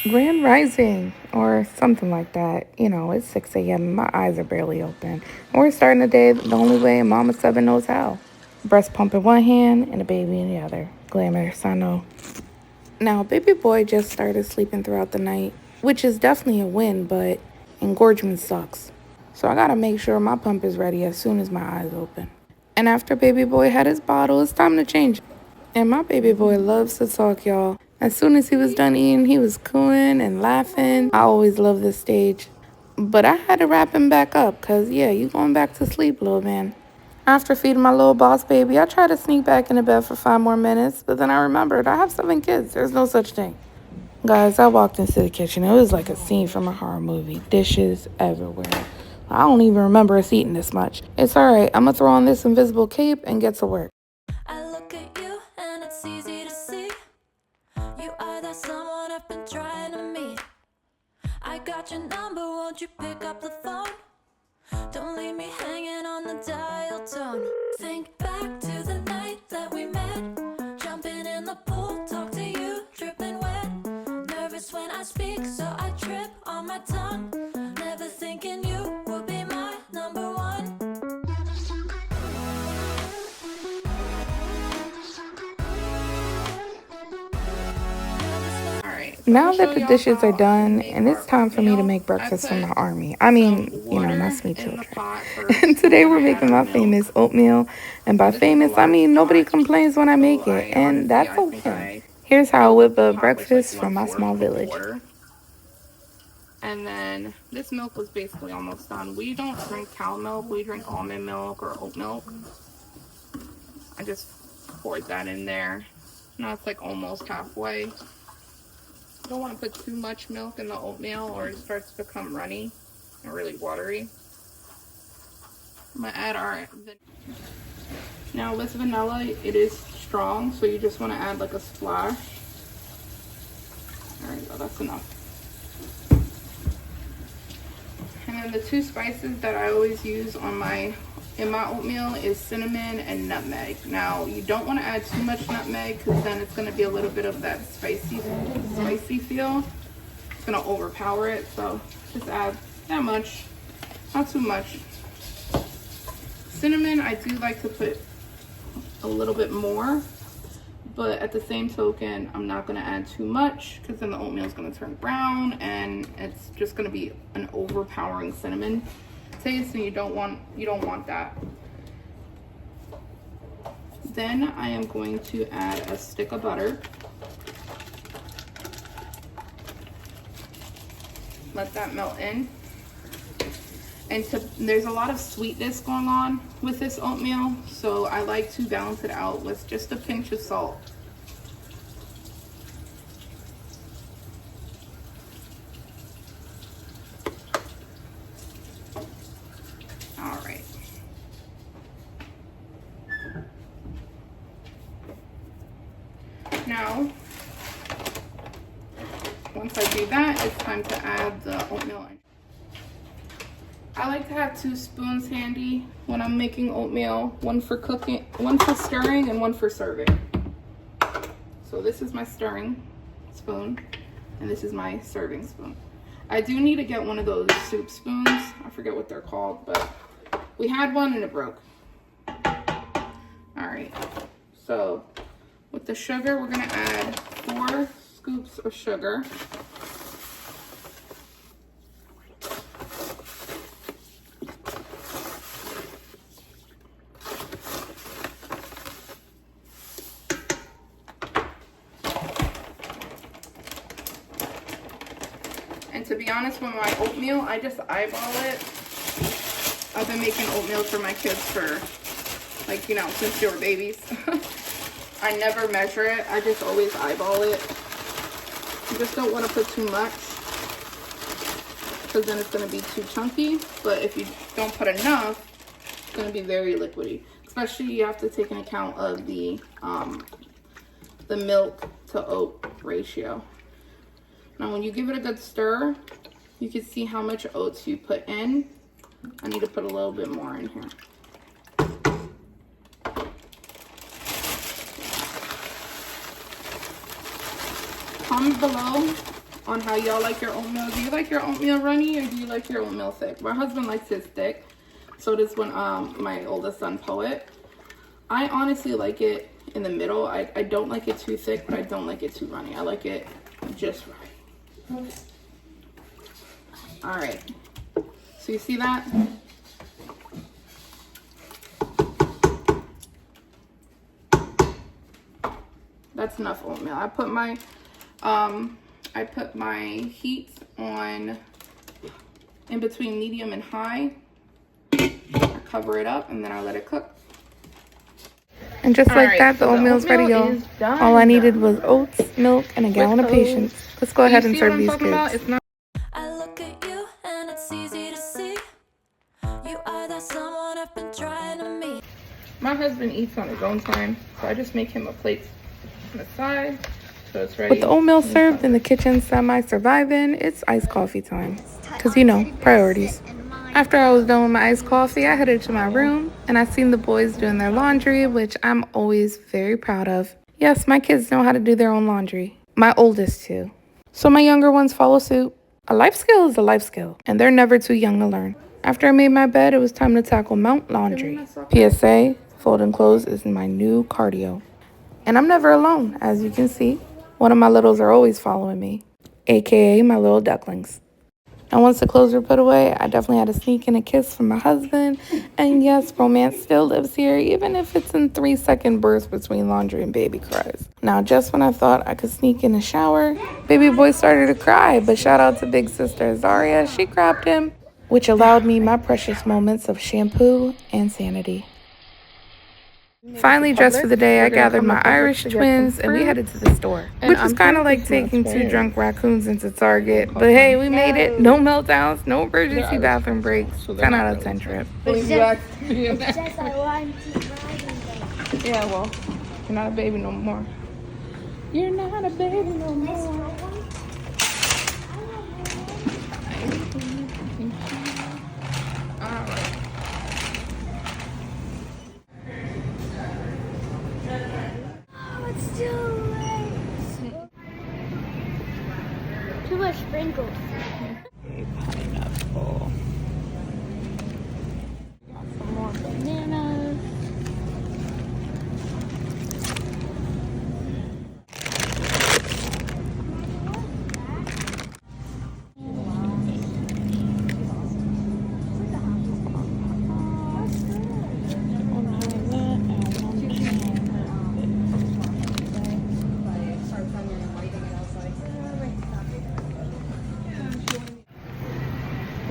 Grand Rising or something like that. You know, it's 6 a.m. My eyes are barely open. And we're starting the day the only way Mama Seven knows how. Breast pump in one hand and a baby in the other. Glamorous, I know. Now, baby boy just started sleeping throughout the night, which is definitely a win, but engorgement sucks. So I gotta make sure my pump is ready as soon as my eyes open. And after baby boy had his bottle, it's time to change. And my baby boy loves to talk, y'all. As soon as he was done eating, he was cooing and laughing. I always love this stage. But I had to wrap him back up, cause yeah, you going back to sleep, little man. After feeding my little boss baby, I tried to sneak back into bed for 5 more minutes, but then I remembered I have 7 kids. There's no such thing. Guys, I walked into the kitchen. It was like a scene from a horror movie. Dishes everywhere. I don't even remember us eating this much. It's alright. I'm gonna throw on this invisible cape and get to work. I look at you and it's easy to see. You are that someone I've been trying to meet. I got your number, won't you pick up the phone? Don't leave me hanging on the dial tone. Think back to the night that we met. Jumping in the pool, talk to you, dripping wet. Nervous when I speak, so I trip on my tongue. Never thinking you would be my number one. Now that the dishes are done, and it's time for me to make breakfast for my army. I mean, my sweet children. And today we're making my famous oatmeal. And by famous, I mean nobody complains when I make it. And that's okay. Here's how I whip a breakfast from my small village. And then this milk was basically almost done. We don't drink cow milk. We drink almond milk or oat milk. I just poured that in there. Now it's like almost halfway. Don't want to put too much milk in the oatmeal or it starts to become runny and really watery. I'm going to add our... Now with vanilla, it is strong, so you just want to add like a splash. There we go, that's enough. And then the two spices that I always use in my oatmeal is cinnamon and nutmeg. Now you don't want to add too much nutmeg because then it's going to be a little bit of that spicy feel. It's going to overpower it, so just add that much, not too much. Cinnamon, I do like to put a little bit more, but at the same token, I'm not going to add too much because then the oatmeal is going to turn brown and it's just going to be an overpowering cinnamon taste, and you don't want that. Then I am going to add a stick of butter. Let that melt in. And there's a lot of sweetness going on with this oatmeal, so I like to balance it out with just a pinch of salt. All right. Now, once I do that, it's time to add the oatmeal in. I like to have 2 spoons handy when I'm making oatmeal, one for cooking, one for stirring, and one for serving. So this is my stirring spoon, and this is my serving spoon. I do need to get one of those soup spoons. I forget what they're called, but we had one and it broke. All right, so with the sugar, we're gonna add 4 scoops of sugar. And to be honest, with my oatmeal, I just eyeball it. I've been making oatmeal for my kids for, like, since they were babies. I never measure it. I just always eyeball it. You just don't want to put too much because then it's going to be too chunky. But if you don't put enough, it's going to be very liquidy. Especially you have to take into account of the milk to oat ratio. Now when you give it a good stir, you can see how much oats you put in. I need to put a little bit more in here. Comment below on how y'all like your oatmeal. Do you like your oatmeal runny or do you like your oatmeal thick? My husband likes his thick. So does my oldest son, Poet. I honestly like it in the middle. I don't like it too thick, but I don't like it too runny. I like it just right. All right. So you see that? That's enough oatmeal. I put my heat on in between medium and high. I cover it up and then I let it cook. And just like that, the oatmeal's ready, y'all. All I needed was oats, milk, and a gallon of patience. Let's go ahead and serve these kids. I look at you and it's easy to see. You are that someone I've been trying to meet. My husband eats on his own time, so I just make him a plate on the side, so it's ready. With the oatmeal served in the kitchen semi-surviving, it's iced coffee time. Because, you know, priorities. After I was done with my iced coffee, I headed to my room, and I seen the boys doing their laundry, which I'm always very proud of. Yes, my kids know how to do their own laundry. My oldest too. So my younger ones follow suit. A life skill is a life skill, and they're never too young to learn. After I made my bed, it was time to tackle Mount Laundry. PSA, folding clothes is my new cardio. And I'm never alone, as you can see. One of my littles are always following me, aka my little ducklings. And once the clothes were put away, I definitely had to sneak in a kiss from my husband. And yes, romance still lives here, even if it's in 3-second bursts between laundry and baby cries. Now, just when I thought I could sneak in the shower, baby boy started to cry. But shout out to big sister Zaria, she grabbed him, which allowed me my precious moments of shampoo and sanity. Finally dressed for the day, I gathered my Irish twins and we headed to the store. Which is kind of like taking 2 drunk raccoons into Target. But hey, we made it. No meltdowns, no emergency bathroom breaks. 10 out of 10 trip. Yeah, well, you're not a baby no more. You're not a baby no more. Alright. It's too late. Too much sprinkles. Pineapple. Got some more bananas.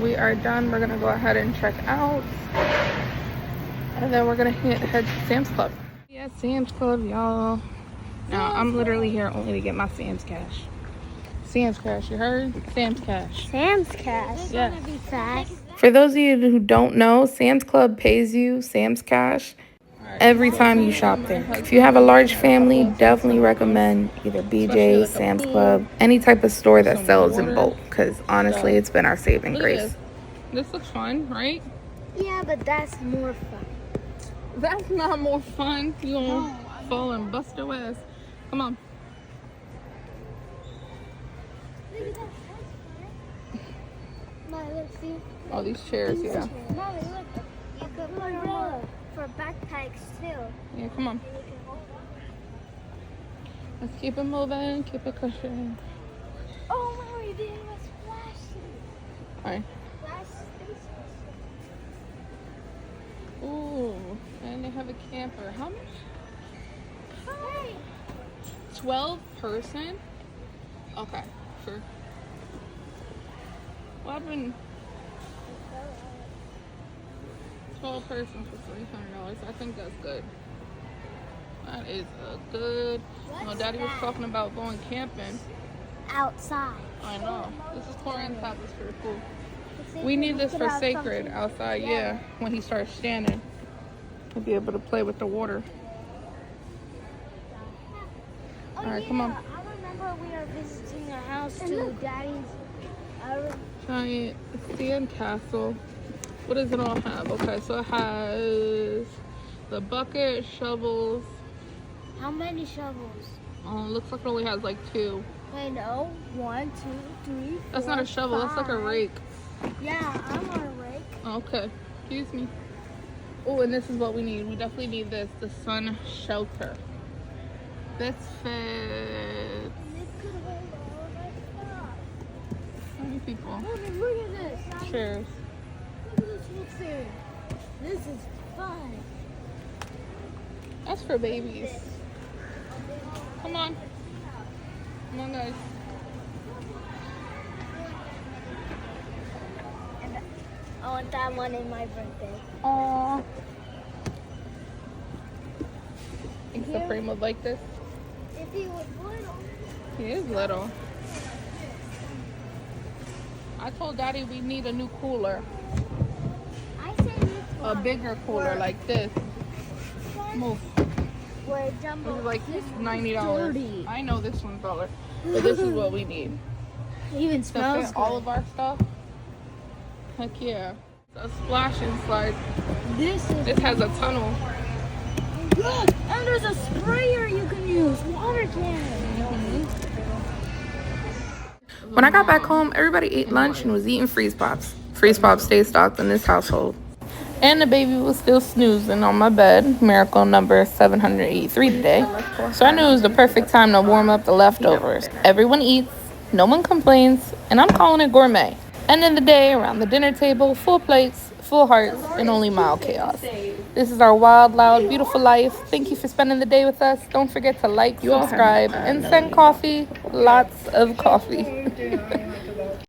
We are done. We're gonna go ahead and check out, and then we're gonna head to Sam's Club. Yeah, Sam's Club, y'all. Now I'm literally here only to get my Sam's Cash. Sam's Cash, you heard? Sam's Cash. Sam's Cash. Yeah. Gonna be fast. For those of you who don't know, Sam's Club pays you Sam's Cash every time you shop there. If you have a large family, definitely recommend either BJ's, Sam's Club, any type of store that sells in bulk, because honestly, it's been our saving grace. This looks fun, right? Yeah, but that's more fun. That's not more fun. You gonna fall and bust your ass. Come on. Look at that. That's fun. Mommy, look, see? Oh, these chairs, yeah. Mommy, look. You could put umbrella for backpacks too. Yeah, come on. Let's keep it moving, keep it cushioning. Oh, Mommy, they have a splashing. Alright. Splash spaces. Ooh, and they have a camper. How much? Hey. 12 person? Okay, sure. Well, I've been 12 person for $300. I think that's good. That is a good. You know, Daddy was talking about going camping. Outside. I know. This is Corian's house. It's pretty cool. We need this for Sacred outside, yeah. When he starts standing, he'll be able to play with the water. Oh, All right, come on. I remember we were visiting a house to Daddy's. Giant sand castle. What does it all have? Okay, so it has the bucket, shovels. How many shovels? Looks like it only has like 2. I know. 1, 2, 3, 4. That's not a shovel. That's like a 5. rake. Yeah, I'm on a rake. Okay. Excuse me. Oh, and this is what we need. We definitely need this. The sun shelter. This fits. This could hold all of my stuff. How many people? Look at this. Cheers. Look at this whole thing. This is fun. That's for babies. Come on. Come on, guys. And I want that one in my birthday. Aww. Thinks the frame would like this. If he was little. He is little. I told Daddy we need a new cooler. I say this A one. bigger cooler like this. Move. Where This Jumbo is like $90. dirty. I know this one's $1, but this is what we need. It even To smells fit good. all of our stuff. Heck yeah. A splash and slide. This is This has a tunnel. good. And there's a sprayer you can use. Water cannon. When I got back home, everybody ate lunch and was eating freeze pops. Freeze pops stay stocked in this household. And the baby was still snoozing on my bed, miracle number 783 today. So I knew it was the perfect time to warm up the leftovers. Everyone eats, no one complains, and I'm calling it gourmet. End of the day, around the dinner table, full plates, full hearts, and only mild chaos. This is our wild, loud, beautiful life. Thank you for spending the day with us. Don't forget to like, subscribe, and send coffee. Lots of coffee.